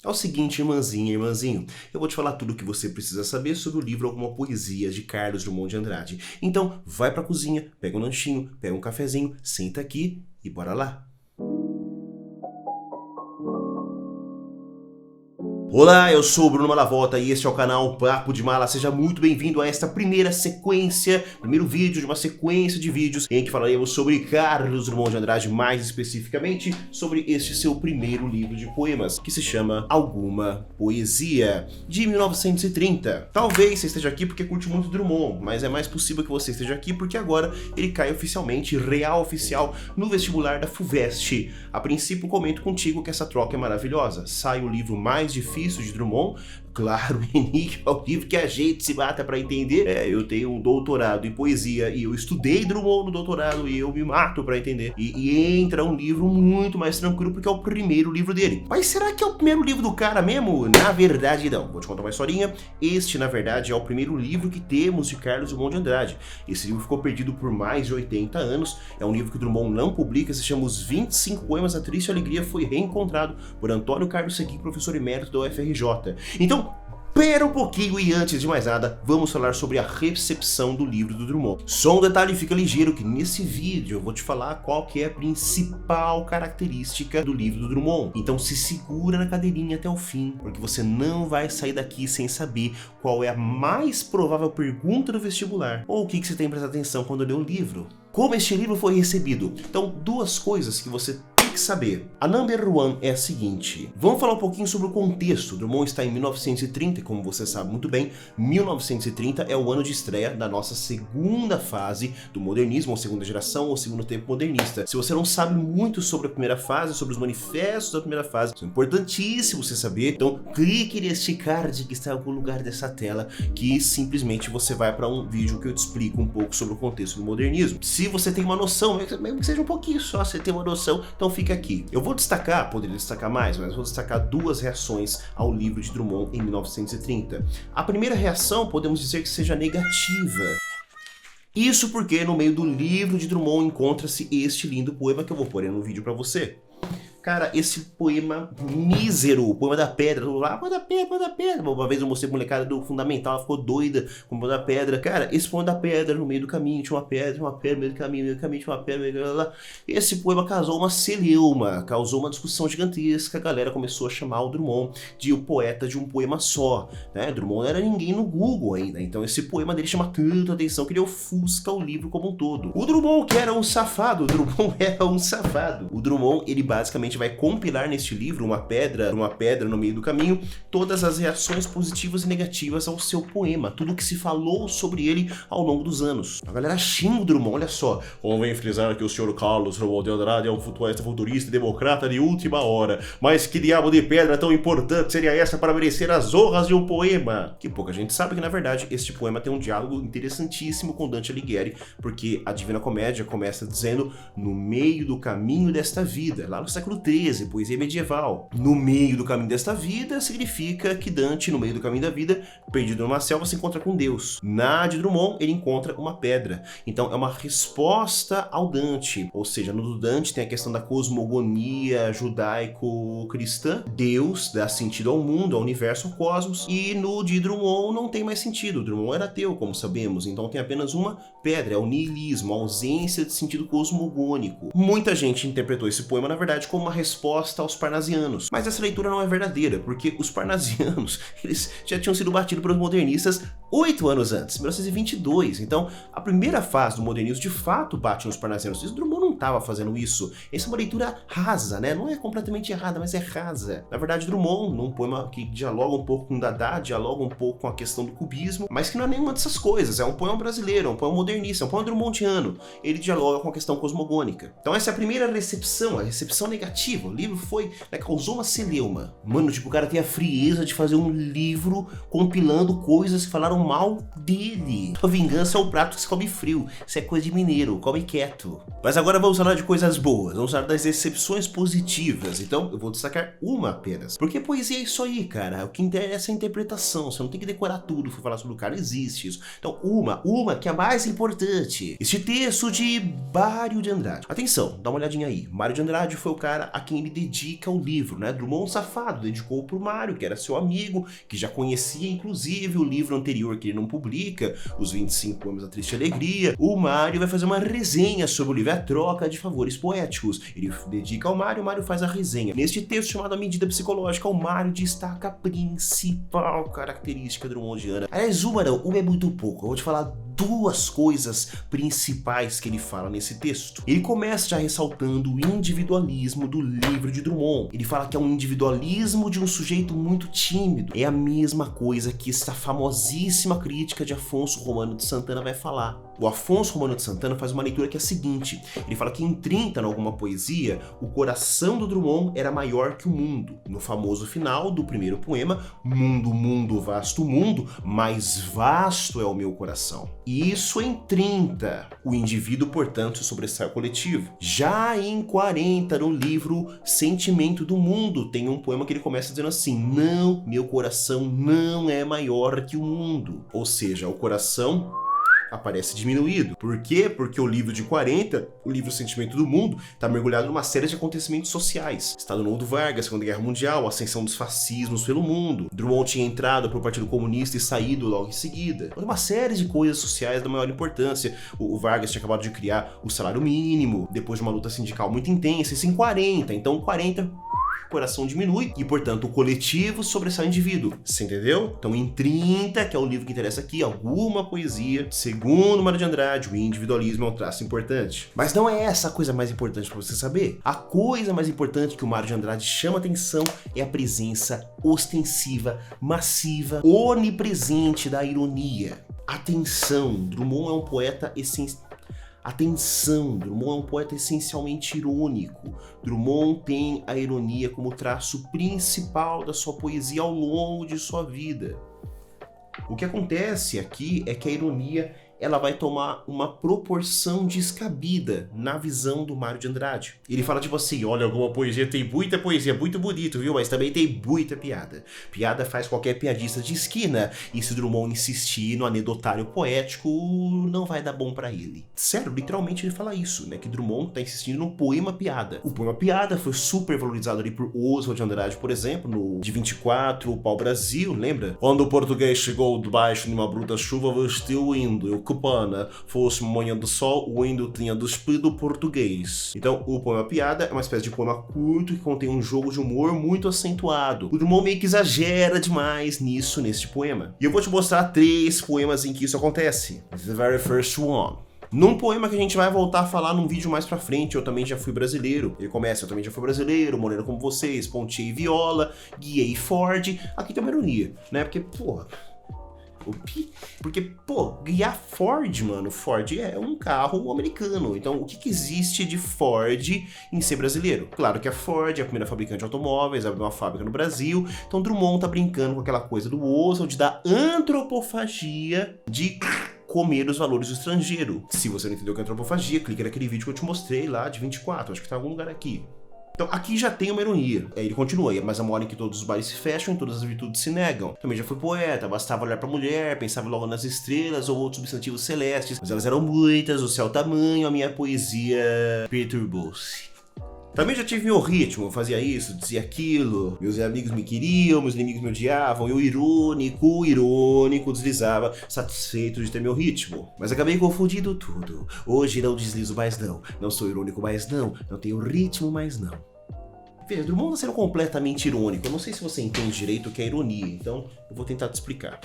É o seguinte, irmãzinha, irmãzinho, eu vou te falar tudo o que você precisa saber sobre o livro Alguma Poesia de Carlos Drummond de Andrade. Então, vai pra cozinha, pega um lanchinho, pega um cafezinho, senta aqui e bora lá. Olá, eu sou o Bruno Malavota e este é o canal Papo de Mala. Seja muito bem-vindo a esta primeiro vídeo de uma sequência de vídeos em que falaremos sobre Carlos Drummond de Andrade, mais especificamente sobre este seu primeiro livro de poemas, que se chama Alguma Poesia, de 1930. Talvez você esteja aqui porque curte muito Drummond, mas é mais possível que você esteja aqui porque agora ele cai oficialmente, real oficial, no vestibular da FUVEST. A princípio, comento contigo que essa troca é maravilhosa. Sai o livro mais difícil de Drummond, claro, Enigma é o livro que a gente se mata pra entender. Eu tenho um doutorado em poesia e eu estudei Drummond no doutorado e eu me mato pra entender. E entra um livro muito mais tranquilo porque é o primeiro livro dele. Mas será que é o primeiro livro do cara mesmo? Na verdade não. Vou te contar uma historinha. Este, na verdade, é o primeiro livro que temos de Carlos Drummond de Andrade. Esse livro ficou perdido por mais de 80 anos. É um livro que o Drummond não publica, se chama Os 25 Poemas da Triste Alegria. Foi reencontrado por Antônio Carlos Seguin, professor emérito da UFRJ. Então, pera um pouquinho e antes de mais nada, vamos falar sobre a recepção do livro do Drummond. Só um detalhe, fica ligeiro que nesse vídeo eu vou te falar qual que é a principal característica do livro do Drummond. Então se segura na cadeirinha até o fim, porque você não vai sair daqui sem saber qual é a mais provável pergunta do vestibular, ou o que você tem que prestar atenção quando lê o livro. Como este livro foi recebido? Então, duas coisas que você que saber. A number one é a seguinte. Vamos falar um pouquinho sobre o contexto. Drummond está em 1930, como você sabe muito bem. 1930 é o ano de estreia da nossa segunda fase do modernismo, ou segunda geração, ou segundo tempo modernista. Se você não sabe muito sobre a primeira fase, sobre os manifestos da primeira fase, é importantíssimo você saber. Então, clique neste card que está em algum lugar dessa tela, que simplesmente você vai para um vídeo que eu te explico um pouco sobre o contexto do modernismo. Se você tem uma noção, mesmo que seja um pouquinho só, você tem uma noção, então fica aqui. Eu vou destacar, poderia destacar mais, mas vou destacar duas reações ao livro de Drummond em 1930. A primeira reação podemos dizer que seja negativa. Isso porque no meio do livro de Drummond encontra-se este lindo poema que eu vou pôr no vídeo para você. Cara, esse poema mísero, o poema da pedra, poema da pedra. Uma vez eu mostrei pra molecada do fundamental, ela ficou doida com o poema da pedra. Cara, esse poema da pedra, no meio do caminho tinha uma pedra, no meio do caminho tinha uma pedra, Esse poema causou uma celeuma, causou uma discussão gigantesca. A galera começou a chamar o Drummond de o poeta de um poema só, né? Drummond não era ninguém no Google ainda, então esse poema dele chama tanta atenção que ele ofusca o livro como um todo. O Drummond que era um safado, O Drummond, ele basicamente vai compilar neste livro, uma pedra no meio do caminho, todas as reações positivas e negativas ao seu poema, tudo que se falou sobre ele ao longo dos anos. A galera xinga o Drummond, olha só. Convém frisar que o senhor Carlos Drummond de Andrade é um poeta futurista e democrata de última hora, mas que diabo de pedra tão importante seria essa para merecer as honras de um poema? Que pouca gente sabe que, na verdade, este poema tem um diálogo interessantíssimo com Dante Alighieri, porque a Divina Comédia começa dizendo no meio do caminho desta vida, lá no século XIII, poesia medieval. No meio do caminho desta vida significa que Dante, no meio do caminho da vida, perdido numa selva, se encontra com Deus. Na de Drummond, ele encontra uma pedra. Então é uma resposta ao Dante, ou seja, no do Dante tem a questão da cosmogonia judaico-cristã, Deus dá sentido ao mundo, ao universo, ao cosmos, e no de Drummond não tem mais sentido. Drummond era ateu, como sabemos, então tem apenas uma pedra, é o niilismo, a ausência de sentido cosmogônico. Muita gente interpretou esse poema, na verdade, como uma resposta aos parnasianos. Mas essa leitura não é verdadeira, porque os parnasianos, eles já tinham sido batidos pelos modernistas 8 anos antes, 1922. Então, a primeira fase do modernismo de fato bate nos parnasianos. E Drummond não estava fazendo isso. Essa é uma leitura rasa, né? Não é completamente errada, mas é rasa. Na verdade, Drummond, num poema que dialoga um pouco com Dada, dialoga um pouco com a questão do cubismo, mas que não é nenhuma dessas coisas. É um poema brasileiro, é um poema modernista, é um poema drummondiano. Ele dialoga com a questão cosmogônica. Então essa é a primeira recepção, a recepção negativa. O livro foi, causou uma celeuma. Mano, tipo, o cara tem a frieza de fazer um livro compilando coisas que falaram mal dele. A vingança é o prato que se come frio. Isso é coisa de mineiro, come quieto. Mas agora vamos vamos falar de coisas boas, vamos falar das exceções positivas. Então eu vou destacar uma apenas. Porque poesia é isso aí, cara. O que interessa é a interpretação. Você não tem que decorar tudo para falar sobre o cara, existe isso. Então uma que é a mais importante. Este texto de Mário de Andrade. Atenção, dá uma olhadinha aí. Mário de Andrade foi o cara a quem ele dedica o livro, né? Drummond Safado dedicou pro Mário, que era seu amigo, que já conhecia inclusive o livro anterior que ele não publica, Os 25 Anos da Triste Alegria. O Mário vai fazer uma resenha sobre o livro, a troca de favores poéticos. Ele dedica ao Mário, o Mário faz a resenha. Neste texto chamado A Medida Psicológica, o Mário destaca a principal característica drummondiana. Aliás, uma é muito pouco. Eu vou te falar duas coisas principais que ele fala nesse texto. Ele começa já ressaltando o individualismo do livro de Drummond. Ele fala que é um individualismo de um sujeito muito tímido. É a mesma coisa que esta famosíssima crítica de Afonso Romano de Santana vai falar. O Afonso Romano de Santana faz uma leitura que é a seguinte. Ele fala que em 30, em alguma poesia, o coração do Drummond era maior que o mundo. No famoso final do primeiro poema, mundo, mundo, vasto mundo, mais vasto é o meu coração. Isso em 30. O indivíduo, portanto, sobressai o coletivo. Já em 40, no livro Sentimento do Mundo, tem um poema que ele começa dizendo assim: não, meu coração não é maior que o mundo. Ou seja, o coração aparece diminuído. Por quê? Porque o livro de 40, o livro Sentimento do Mundo, está mergulhado numa série de acontecimentos sociais. Estado Novo do Vargas, Segunda Guerra Mundial, a ascensão dos fascismos pelo mundo. Drummond tinha entrado para o Partido Comunista e saído logo em seguida. Uma série de coisas sociais da maior importância. O Vargas tinha acabado de criar o salário mínimo, depois de uma luta sindical muito intensa, isso em 40. Então 40... o coração diminui e, portanto, o coletivo sobressai o indivíduo. Você entendeu? Então, em 30, que é o livro que interessa aqui, alguma poesia, segundo Mário de Andrade, o individualismo é um traço importante. Mas não é essa a coisa mais importante para você saber. A coisa mais importante que o Mário de Andrade chama atenção é a presença ostensiva, massiva, onipresente da ironia. Atenção, Drummond é um poeta essencial. Atenção, Drummond é um poeta essencialmente irônico. Drummond tem a ironia como traço principal da sua poesia ao longo de sua vida. O que acontece aqui é que a ironia ela vai tomar uma proporção descabida na visão do Mário de Andrade. Ele fala tipo assim, olha, alguma poesia tem muita poesia, muito bonito, viu? Mas também tem muita piada. Piada faz qualquer piadista de esquina, e se Drummond insistir no anedotário poético, não vai dar bom pra ele. Sério, literalmente ele fala isso, né? Que Drummond tá insistindo no poema piada. O poema piada foi super valorizado ali por Oswald de Andrade, por exemplo, no de 24, o Pau Brasil, lembra? Quando o português chegou debaixo de uma bruta chuva, vestiu o índio, cubana, fosse uma manhã do sol, o índio tinha despido o português. Então, o poema piada é uma espécie de poema curto que contém um jogo de humor muito acentuado. O Drummond meio que exagera demais nisso, neste poema. E eu vou te mostrar 3 poemas em que isso acontece. The very first one. Num poema que a gente vai voltar a falar num vídeo mais pra frente, Eu Também Já Fui Brasileiro. Ele começa, eu também já fui brasileiro, moreno como vocês, ponteei viola, guiei Ford. Aqui tem uma ironia, né? Porque, guiar Ford, mano, Ford é um carro americano. Então, o que existe de Ford em ser brasileiro? Claro que a Ford é a primeira fabricante de automóveis, abriu uma fábrica no Brasil. Então, Drummond tá brincando com aquela coisa do Oswald, da antropofagia, de comer os valores do estrangeiro. Se você não entendeu o que é antropofagia, clica naquele vídeo que eu te mostrei lá, de 24, acho que tá em algum lugar aqui. Então, aqui já tem uma ironia. Ele continua, mas a hora em que todos os bares se fecham e todas as virtudes se negam. Também já fui poeta, bastava olhar pra mulher, pensava logo nas estrelas ou outros substantivos celestes, mas elas eram muitas, o céu tamanho, a minha poesia perturbou-se. Também já tive meu ritmo, eu fazia isso, dizia aquilo, meus amigos me queriam, meus inimigos me odiavam, eu irônico, deslizava, satisfeito de ter meu ritmo. Mas acabei confundindo tudo, hoje não deslizo mais não sou irônico mais não tenho ritmo mais não. Veja, Drummond tá sendo completamente irônico, eu não sei se você entende direito o que é ironia, então eu vou tentar te explicar.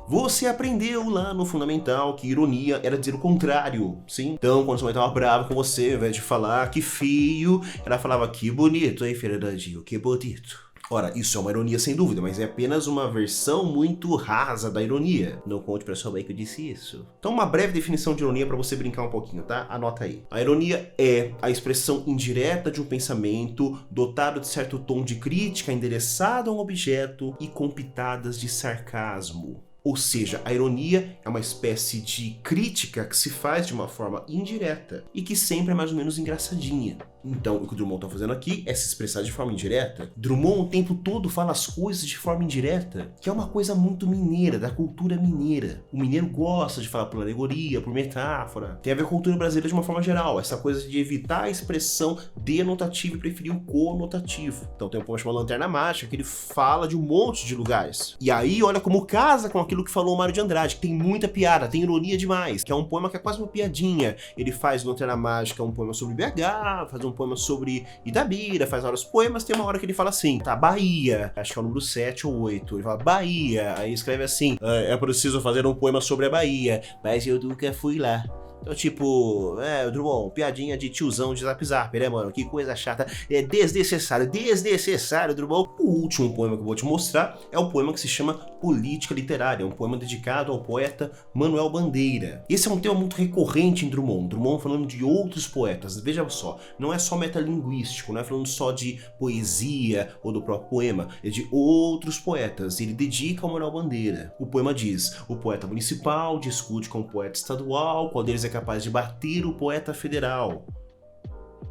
Você aprendeu lá no fundamental que ironia era dizer o contrário, sim? Então, quando sua mãe tava brava com você, ao invés de falar que feio, ela falava que bonito, hein, Fernandinho, que bonito. Ora, isso é uma ironia sem dúvida, mas é apenas uma versão muito rasa da ironia. Não conte pra sua mãe que eu disse isso. Então, uma breve definição de ironia pra você brincar um pouquinho, tá? Anota aí. A ironia é a expressão indireta de um pensamento dotado de certo tom de crítica endereçado a um objeto e com pitadas de sarcasmo. Ou seja, a ironia é uma espécie de crítica que se faz de uma forma indireta e que sempre é mais ou menos engraçadinha. Então, o que o Drummond está fazendo aqui é se expressar de forma indireta. Drummond o tempo todo fala as coisas de forma indireta, que é uma coisa muito mineira, da cultura mineira. O mineiro gosta de falar por alegoria, por metáfora. Tem a ver com a cultura brasileira de uma forma geral, essa coisa de evitar a expressão denotativa e preferir o conotativo. Então tem um poema chamado Lanterna Mágica, que ele fala de um monte de lugares. E aí, olha como casa com aquilo que falou o Mário de Andrade, que tem muita piada, tem ironia demais, que é um poema que é quase uma piadinha. Ele faz Lanterna Mágica um poema sobre BH, faz um poema sobre Itabira, faz vários poemas, tem uma hora que ele fala assim, tá, Bahia, acho que é o número 7 ou 8, ele fala Bahia, aí escreve assim, é preciso fazer um poema sobre a Bahia, mas eu nunca fui lá. Então, tipo, Drummond, piadinha de tiozão de Zap Zap, né, mano? Que coisa chata. É desnecessário, Drummond. O último poema que eu vou te mostrar é o poema que se chama Política Literária, um poema dedicado ao poeta Manuel Bandeira. Esse é um tema muito recorrente em Drummond. Drummond falando de outros poetas. Veja só, não é só metalinguístico, não é falando só de poesia ou do próprio poema, é de outros poetas. Ele dedica ao Manuel Bandeira. O poema diz, o poeta municipal discute com o poeta estadual, qual deles é capaz de bater o poeta federal.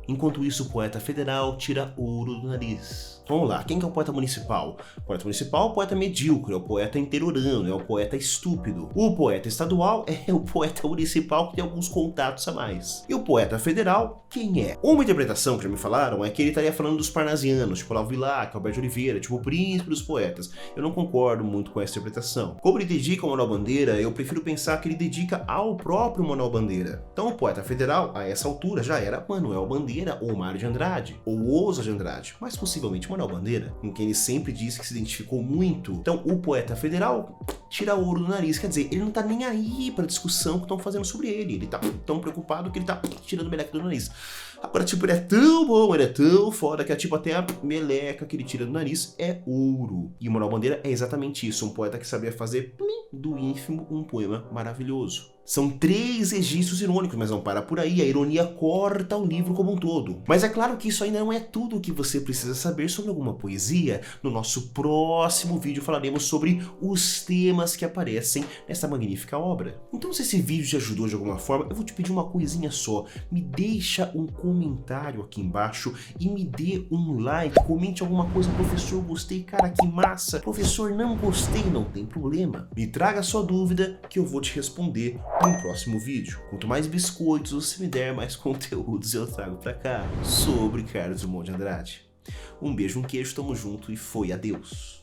Enquanto isso, o poeta federal tira ouro do nariz. Vamos lá, quem que é o poeta municipal? O poeta municipal é o poeta medíocre, é o poeta interiorano, é o poeta estúpido. O poeta estadual é o poeta municipal que tem alguns contatos a mais. E o poeta federal, quem é? Uma interpretação que já me falaram é que ele estaria falando dos parnasianos, tipo Olavo Bilac, Alberto de Oliveira, tipo o príncipe dos poetas. Eu não concordo muito com essa interpretação. Como ele dedica ao Manuel Bandeira, eu prefiro pensar que ele dedica ao próprio Manuel Bandeira. Então o poeta federal, a essa altura, já era Manuel Bandeira ou Mário de Andrade, ou Ousa de Andrade, mas possivelmente Manuel Bandeira, com quem ele sempre disse que se identificou muito. Então o poeta federal tira ouro do nariz, quer dizer, ele não tá nem aí pra discussão que estão fazendo sobre ele, ele tá tão preocupado que ele tá tirando meleca do nariz. Agora, tipo, ele é tão bom, ele é tão foda que tipo, até a meleca que ele tira do nariz é ouro. E o Manuel Bandeira é exatamente isso, um poeta que sabia fazer do ínfimo um poema maravilhoso. São 3 registros irônicos, mas não para por aí, a ironia corta o livro como um todo. Mas é claro que isso ainda não é tudo o que você precisa saber sobre alguma poesia. No nosso próximo vídeo falaremos sobre os temas que aparecem nessa magnífica obra. Então, se esse vídeo te ajudou de alguma forma, eu vou te pedir uma coisinha só. Me deixa um comentário aqui embaixo e me dê um like. Comente alguma coisa, professor, gostei, cara, que massa. Professor, não gostei, não tem problema. Me traga a sua dúvida que eu vou te responder no próximo vídeo. Quanto mais biscoitos você me der, mais conteúdos eu trago pra cá sobre Carlos Drummond de Andrade. Um beijo, um queijo, tamo junto e foi, adeus.